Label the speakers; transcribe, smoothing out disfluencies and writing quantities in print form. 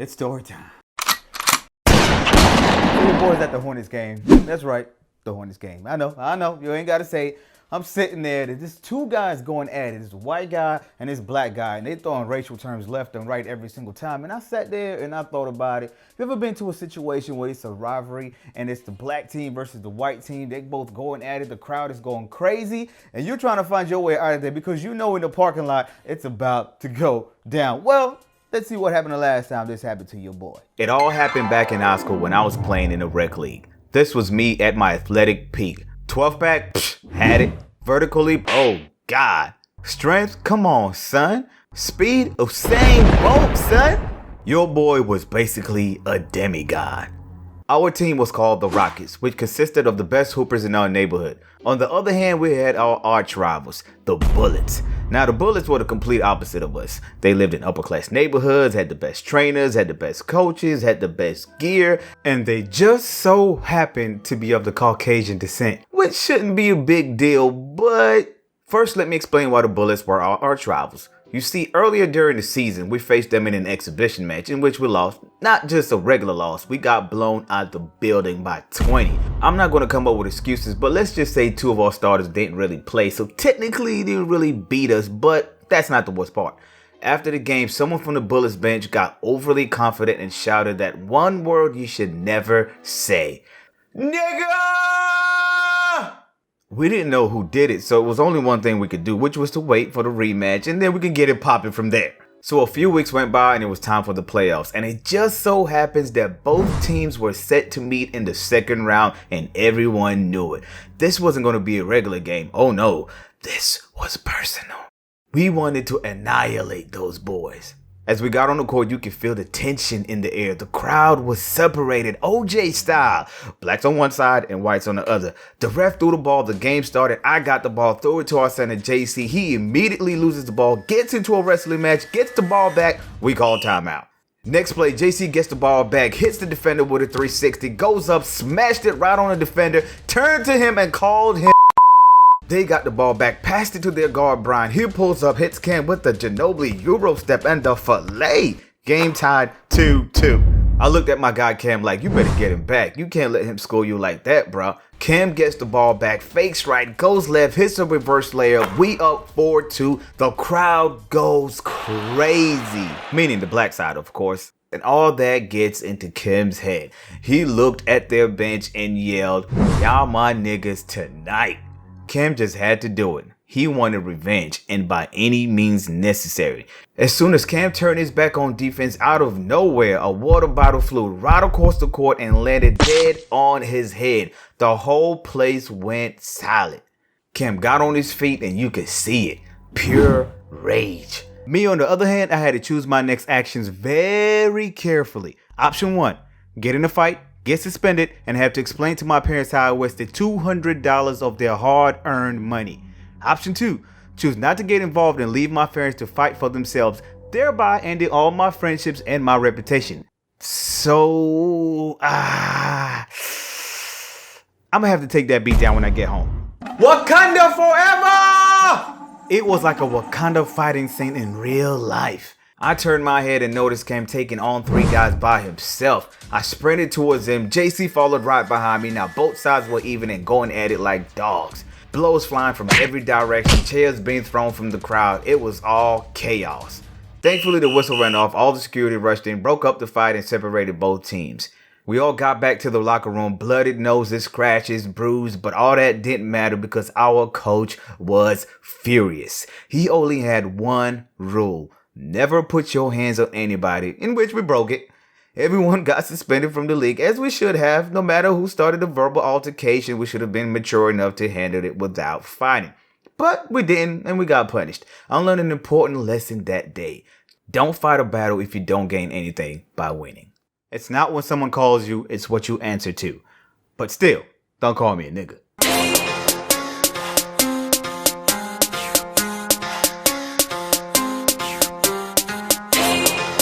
Speaker 1: It's story time. So your boys at the Hornets game. That's right, the Hornets game. I know. You ain't got to say it. I'm sitting there. There's two guys going at it. This white guy and this black guy. And they throwing racial terms left and right every single time. And I sat there and I thought about it. Have you ever been to a situation where it's a rivalry and it's the black team versus the white team? They both going at it. The crowd is going crazy. And you're trying to find your way out of there because you know in the parking lot it's about to go down. Well, let's see what happened the last time this happened to your boy.
Speaker 2: It all happened back in high school when I was playing in a rec league. This was me at my athletic peak. 12 pack, had it. Vertically, oh God. Strength, come on, son. Speed, Usain Bolt, son. Your boy was basically a demigod. Our team was called the Rockets, which consisted of the best hoopers in our neighborhood. On the other hand, we had our arch rivals, the Bullets. Now, the Bullets were the complete opposite of us. They lived in upper class neighborhoods, had the best trainers, had the best coaches, had the best gear, and they just so happened to be of the Caucasian descent, which shouldn't be a big deal, but first let me explain why the Bullets were our arch rivals. You see, earlier during the season, we faced them in an exhibition match in which we lost. Not just a regular loss, we got blown out the building by 20. I'm not going to come up with excuses, but let's just say two of our starters didn't really play, so technically they didn't really beat us, but that's not the worst part. After the game, someone from the Bullets bench got overly confident and shouted that one word you should never say. Nigga! We didn't know who did it, so it was only one thing we could do, which was to wait for the rematch, and then we could get it popping from there. So a few weeks went by and it was time for the playoffs, and it just so happens that both teams were set to meet in the second round, and everyone knew it. This wasn't going to be a regular game. Oh no, this was personal. We wanted to annihilate those boys. As we got on the court, you could feel the tension in the air. The crowd was separated, OJ style. Blacks on one side and whites on the other. The ref threw the ball. The game started. I got the ball. Threw it to our center, JC. He immediately loses the ball, gets into a wrestling match, gets the ball back. We call timeout. Next play, JC gets the ball back, hits the defender with a 360, goes up, smashed it right on the defender, turned to him and called him. They got the ball back, passed it to their guard, Brian. He pulls up, hits Cam with the Ginobili Euro step and the fillet. Game tied 2-2. I looked at my guy Cam like, you better get him back. You can't let him score you like that, bro. Cam gets the ball back, fakes right, goes left, hits a reverse layup. We up 4-2. The crowd goes crazy. Meaning the black side, of course. And all that gets into Kim's head. He looked at their bench and yelled, y'all my niggas tonight. Cam just had to do it. He wanted revenge, and by any means necessary. As soon as Cam turned his back on defense, out of nowhere, a water bottle flew right across the court and landed dead on his head. The whole place went silent. Cam got on his feet and you could see it. Pure rage. Me, on the other hand, I had to choose my next actions very carefully. Option 1, get in a fight, get suspended, and have to explain to my parents how I wasted $200 of their hard-earned money. Option 2, choose not to get involved and leave my parents to fight for themselves, thereby ending all my friendships and my reputation. So, I'm gonna have to take that beat down when I get home. Wakanda forever! It was like a Wakanda fighting scene in real life. I turned my head and noticed Cam taking on 3 guys by himself. I sprinted towards him. JC followed right behind me. Now both sides were even and going at it like dogs. Blows flying from every direction. Chairs being thrown from the crowd. It was all chaos. Thankfully, the whistle ran off. All the security rushed in, broke up the fight, and separated both teams. We all got back to the locker room, blooded noses, scratches, bruised, but all that didn't matter because our coach was furious. He only had one rule. Never put your hands on anybody, in which we broke it. Everyone got suspended from the league, as we should have. No matter who started a verbal altercation, we should have been mature enough to handle it without fighting. But we didn't, and we got punished. I learned an important lesson that day. Don't fight a battle if you don't gain anything by winning. It's not when someone calls you, it's what you answer to. But still, don't call me a nigga.